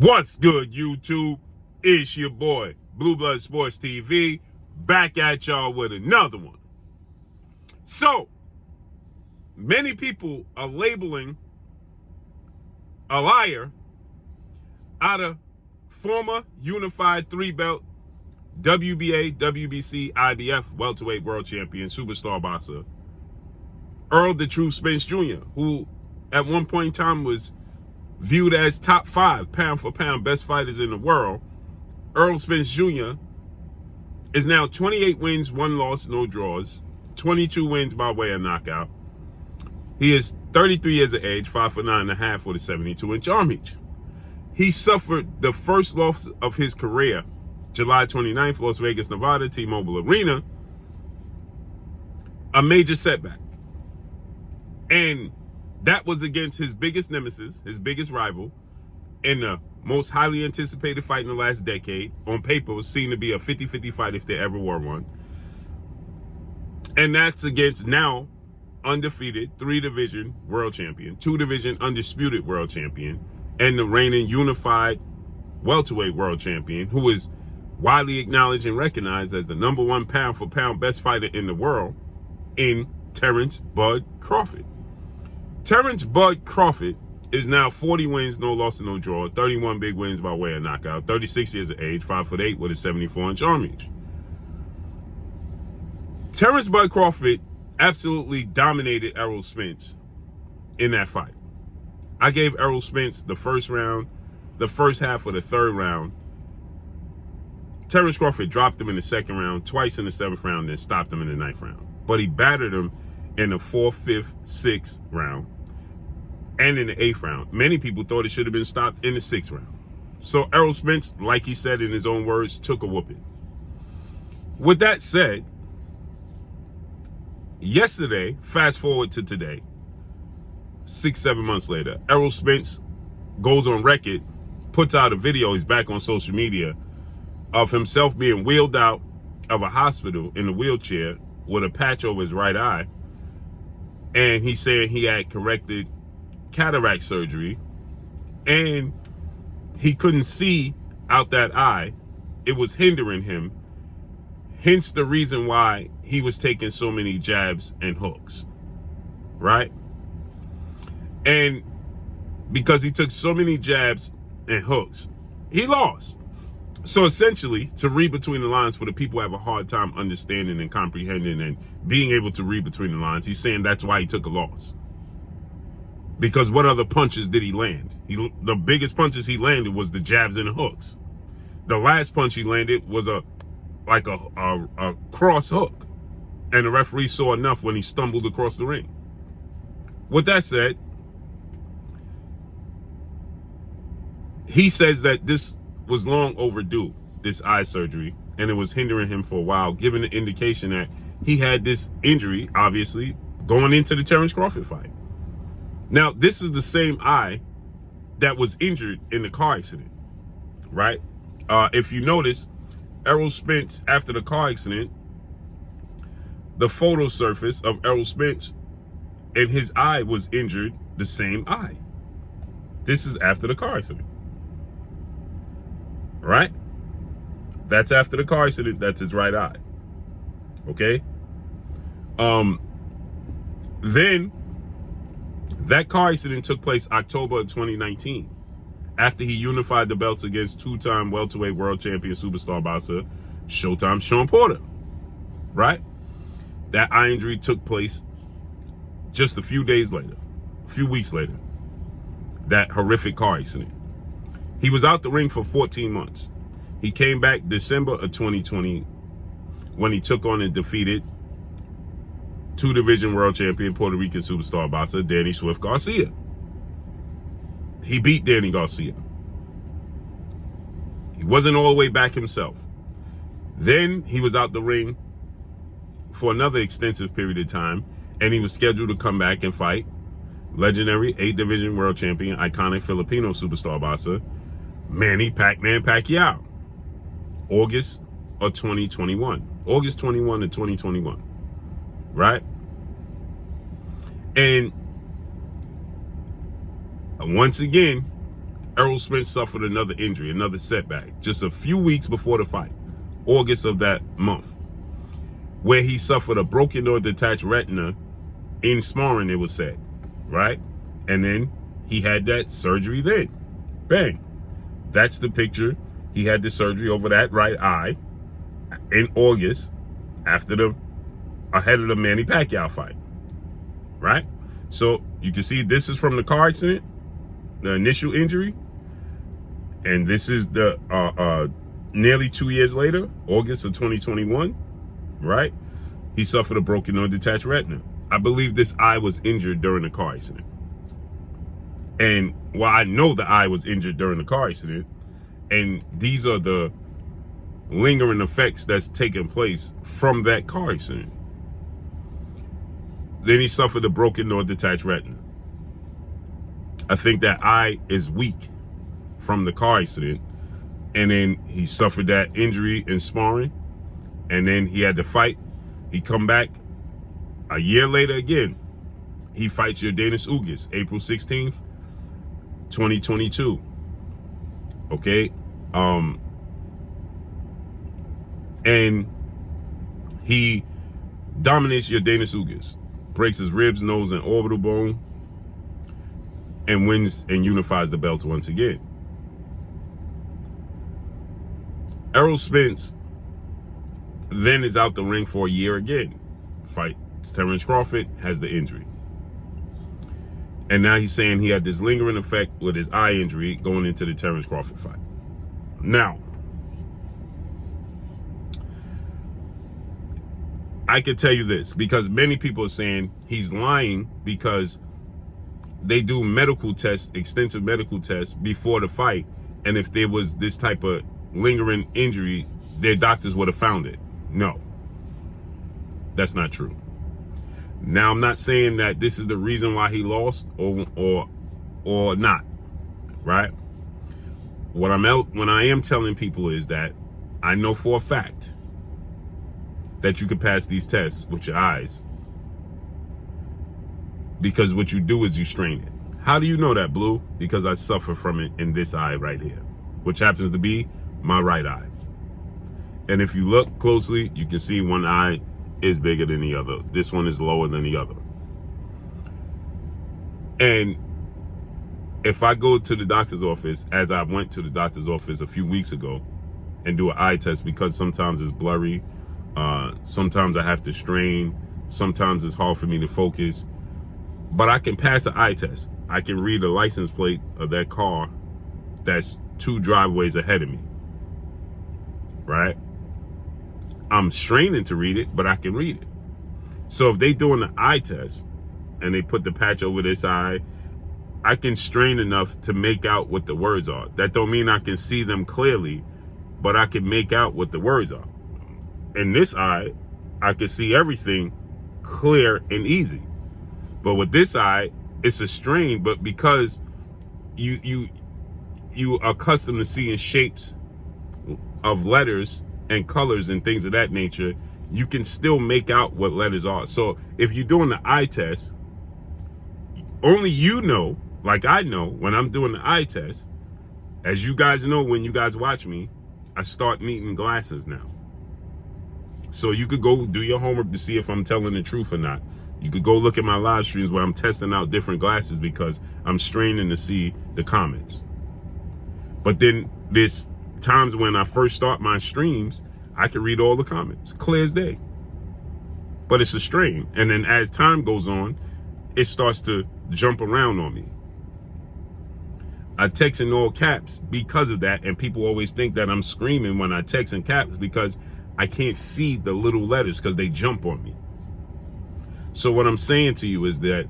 What's good, YouTube? It's your boy, Blue Blood Sports TV, back at y'all with another one. So, many people are labeling a liar out of former unified three-belt WBA, WBC, IBF welterweight world champion, superstar boxer, Errol "The Truth" Spence Jr., who at one point in time was viewed as top 5 pound for pound best fighters in the world. Errol Spence Jr. is now 28 wins, 1 loss, no draws, 22 wins by way of knockout. He is 33 years of age, 5'9.5" with a 72-inch arm reach. He suffered the first loss of his career, July 29th, Las Vegas, Nevada, T-Mobile Arena, a major setback. And that was against his biggest nemesis, his biggest rival, in the most highly anticipated fight in the last decade. On paper, was seen to be a 50-50 fight if there ever were one. And that's against now undefeated 3-division world champion, 2-division undisputed world champion, and the reigning unified welterweight world champion, who is widely acknowledged and recognized as the #1 pound for pound best fighter in the world in Terrence "Bud" Crawford. Terrence "Bud" Crawford is now 40 wins, no loss and no draw, 31 big wins by way of knockout, 36 years of age, 5'8" with a 74-inch arm reach. Terrence "Bud" Crawford absolutely dominated Errol Spence in that fight. I gave Errol Spence the first round, the first half of the third round. Terrence Crawford dropped him in the second round, twice in the 7th round, then stopped him in the 9th round. But he battered him in the 4th, 5th, 6th round, and in the 8th round. Many people thought it should have been stopped in the 6th round. So Errol Spence, like he said in his own words, took a whooping. With that said, yesterday, fast forward to today, 6-7 months later, Errol Spence goes on record, puts out a video, he's back on social media, of himself being wheeled out of a hospital in a wheelchair with a patch over his right eye. And he said he had corrected cataract surgery and he couldn't see out that eye. It was hindering him. Hence the reason why he was taking so many jabs and hooks, right? And because he took so many jabs and hooks, he lost. So essentially, to read between the lines for the people who have a hard time understanding and comprehending and being able to read between the lines, he's saying that's why he took a loss. Because what other punches did he land? The biggest punches he landed was the jabs and the hooks. The last punch he landed was a cross hook. And the referee saw enough when he stumbled across the ring. With that said, he says that this was long overdue, this eye surgery, and it was hindering him for a while, giving the indication that he had this injury, obviously, going into the Terrence Crawford fight. Now, this is the same eye that was injured in the car accident, right? If you notice, Errol Spence, after the car accident, the photo surface of Errol Spence and his eye was injured, the same eye. This is after the car accident. Right? That's after the car accident. That's his right eye. Okay? Then that car accident took place October of 2019 after he unified the belts against 2-time welterweight world champion superstar boxer Showtime Shawn Porter. Right? That eye injury took place just a few days later, a few weeks later. That horrific car accident. He was out the ring for 14 months. He came back December of 2020 when he took on and defeated 2-division world champion Puerto Rican superstar boxer Danny Swift Garcia. He beat Danny Garcia. He wasn't all the way back himself. Then he was out the ring for another extensive period of time, and he was scheduled to come back and fight legendary 8-division world champion, iconic Filipino superstar boxer Manny Pac-Man Pacquiao, August of 2021. August 21 of 2021, right? And once again, Errol Spence suffered another injury, another setback, just a few weeks before the fight, August of that month, where he suffered a broken or detached retina in sparring, it was said, right? And then he had that surgery then. Bang. That's the picture. He had the surgery over that right eye in August ahead of the Manny Pacquiao fight, right? So you can see this is from the car accident, the initial injury, and this is the nearly 2 years later, August of 2021, right? He suffered a broken or detached retina. I believe this eye was injured during the car accident. And while I know the eye was injured during the car accident, and these are the lingering effects that's taken place from that car accident, then he suffered a broken or detached retina. I think that eye is weak from the car accident, and then he suffered that injury in sparring, and then he had to fight. He come back a year later again. He fights Yordenis Ugas, April 16th, 2022. Okay? And he dominates Yordenis Ugas, breaks his ribs, nose, and orbital bone, and wins and unifies the belt once again. Errol Spence then is out the ring for a year again. Fights Terrence Crawford, has the injury. And now he's saying he had this lingering effect with his eye injury going into the Terrence Crawford fight. Now, I can tell you this, because many people are saying he's lying because they do medical tests, extensive medical tests before the fight. And if there was this type of lingering injury, their doctors would have found it. No, that's not true. Now, I'm not saying that this is the reason why he lost or not, right? What I am telling people is that I know for a fact that you can pass these tests with your eyes, because what you do is you strain it. How do you know that, Blue? Because I suffer from it in this eye right here, which happens to be my right eye. And if you look closely, you can see one eye is bigger than the other. This one is lower than the other. And if I go to the doctor's office, as I went to the doctor's office a few weeks ago, and do an eye test, because sometimes it's blurry, sometimes I have to strain, sometimes it's hard for me to focus, but I can pass an eye test. I can read the license plate of that car that's 2 driveways ahead of me, right? I'm straining to read it, but I can read it. So if they doing the eye test and they put the patch over this eye, I can strain enough to make out what the words are. That don't mean I can see them clearly, but I can make out what the words are. In this eye, I can see everything clear and easy. But with this eye, it's a strain, but because you are accustomed to seeing shapes of letters and colors and things of that nature, you can still make out what letters are. So if you're doing the eye test, only you know, like I know when I'm doing the eye test, as you guys know when you guys watch me, I start needing glasses now. So you could go do your homework to see if I'm telling the truth or not. You could go look at my live streams where I'm testing out different glasses because I'm straining to see the comments. But then there's times when I first start my streams, I can read all the comments, clear as day. But it's a strain. And then as time goes on, it starts to jump around on me. I text in all caps because of that, and people always think that I'm screaming when I text in caps because I can't see the little letters because they jump on me. So what I'm saying to you is that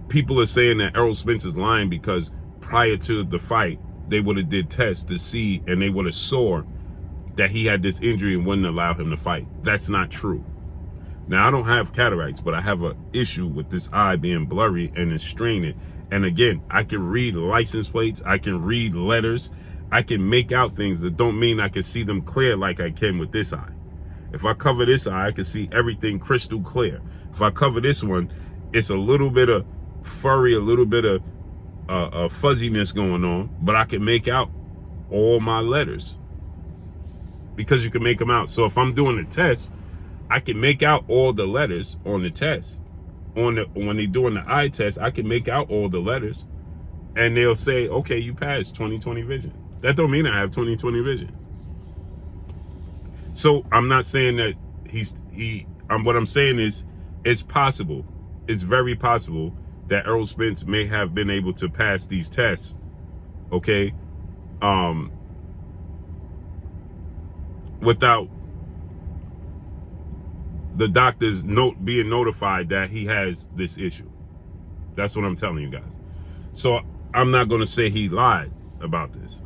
people are saying that Errol Spence is lying because prior to the fight, they would have did tests to see, and they would have saw that he had this injury and wouldn't allow him to fight. That's not true. Now, I don't have cataracts, but I have an issue with this eye being blurry and it's straining. And again, I can read license plates. I can read letters. I can make out things that don't mean I can see them clear like I can with this eye. If I cover this eye, I can see everything crystal clear. If I cover this one, it's a little bit of furry, a little bit of a fuzziness going on, but I can make out all my letters because you can make them out. So if I'm doing a test, I can make out all the letters on the test. When they're doing the eye test, I can make out all the letters, and they'll say, okay, you passed 20/20 vision. That don't mean I have 20/20 vision. So I'm not saying that what I'm saying is it's possible. It's very possible that Errol Spence may have been able to pass these tests, okay, without the doctors being notified that he has this issue. That's what I'm telling you guys. So I'm not going to say he lied about this.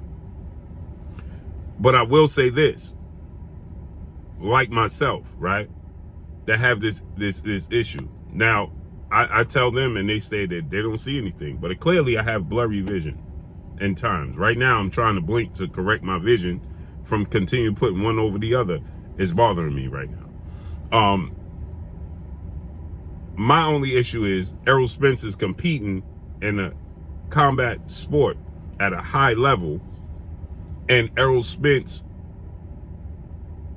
But I will say this, like myself, right, that have this issue. Now, I tell them and they say that they don't see anything, but clearly I have blurry vision in times. Right now, I'm trying to blink to correct my vision from continuing putting one over the other. It's bothering me right now. My only issue is Errol Spence is competing in a combat sport at a high level, and Errol Spence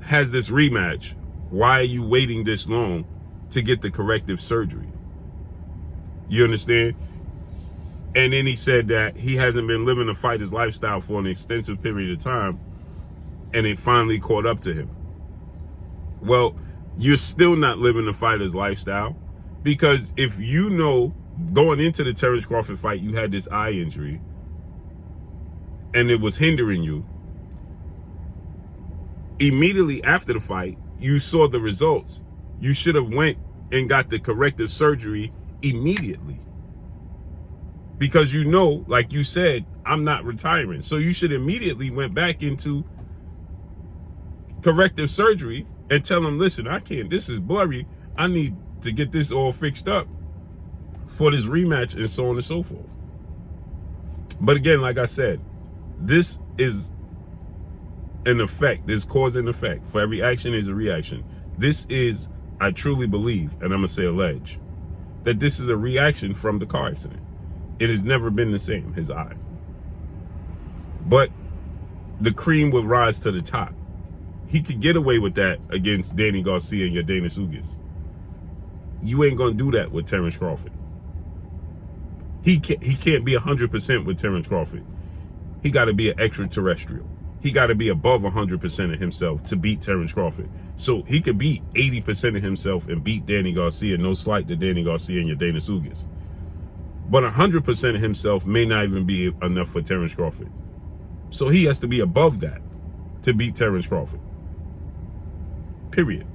has this rematch. Why are you waiting this long to get the corrective surgery? You understand? And then he said that he hasn't been living a fighter's lifestyle for an extensive period of time, and it finally caught up to him. Well, you're still not living a fighter's lifestyle, because if you know going into the Terrence Crawford fight you had this eye injury and it was hindering you, immediately after the fight you saw the results. You should have went and got the corrective surgery immediately, because you know, like you said, I'm not retiring. So you should immediately went back into corrective surgery and tell them, listen, I can't, this is blurry. I need to get this all fixed up for this rematch, and so on and so forth. But again, like I said, this is an effect. There's cause and effect. For every action is a reaction. This is, I truly believe, and I'm going to say allege, that this is a reaction from the car accident. It has never been the same, his eye. But the cream will rise to the top. He could get away with that against Danny Garcia and Yordenis Ugas. You ain't going to do that with Terrence Crawford. He can't be 100% with Terrence Crawford. He got to be an extraterrestrial. He got to be above 100% of himself to beat Terrence Crawford. So he could beat 80% of himself and beat Danny Garcia. No slight to Danny Garcia and Yordenis Ugas. But 100% of himself may not even be enough for Terrence Crawford. So he has to be above that to beat Terrence Crawford. Period.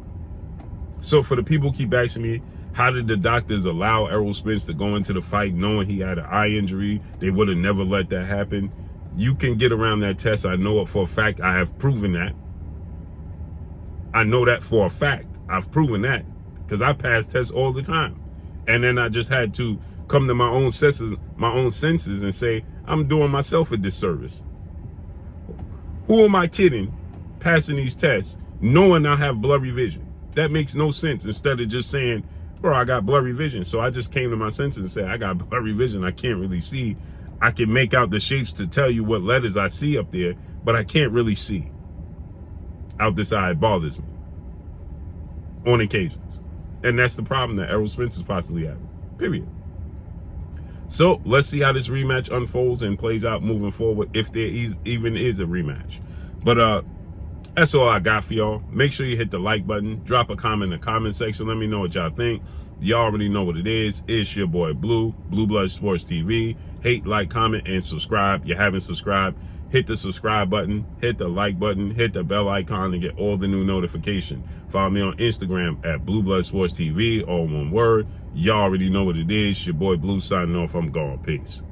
So for the people who keep asking me, how did the doctors allow Errol Spence to go into the fight knowing he had an eye injury? They would have never let that happen. You can get around that test. I know it for a fact. I have proven that. I know that for a fact. I've proven that because I pass tests all the time. And then I just had to come to my own senses and say, I'm doing myself a disservice. Who am I kidding passing these tests knowing I have blurry vision? That makes no sense. Instead of just saying, bro, I got blurry vision. So I just came to my senses and said, I got blurry vision. I can't really see. I can make out the shapes to tell you what letters I see up there, but I can't really see out this eye. It bothers me on occasions. And that's the problem that Errol Spence is possibly having. Period. So let's see how this rematch unfolds and plays out moving forward, if there even is a rematch. But that's all I got for y'all. Make sure you hit the like button. Drop a comment in the comment section. Let me know what y'all think. Y'all already know what it is. It's your boy Blue Blood Sports TV. Hate, like, comment, and subscribe. You haven't subscribed, hit the subscribe button, hit the like button, hit the bell icon to get all the new notifications. Follow me on Instagram at Blue Blood Sports TV, all one word. Y'all already know what it is. Your boy Blue signing off. I'm gone. Peace.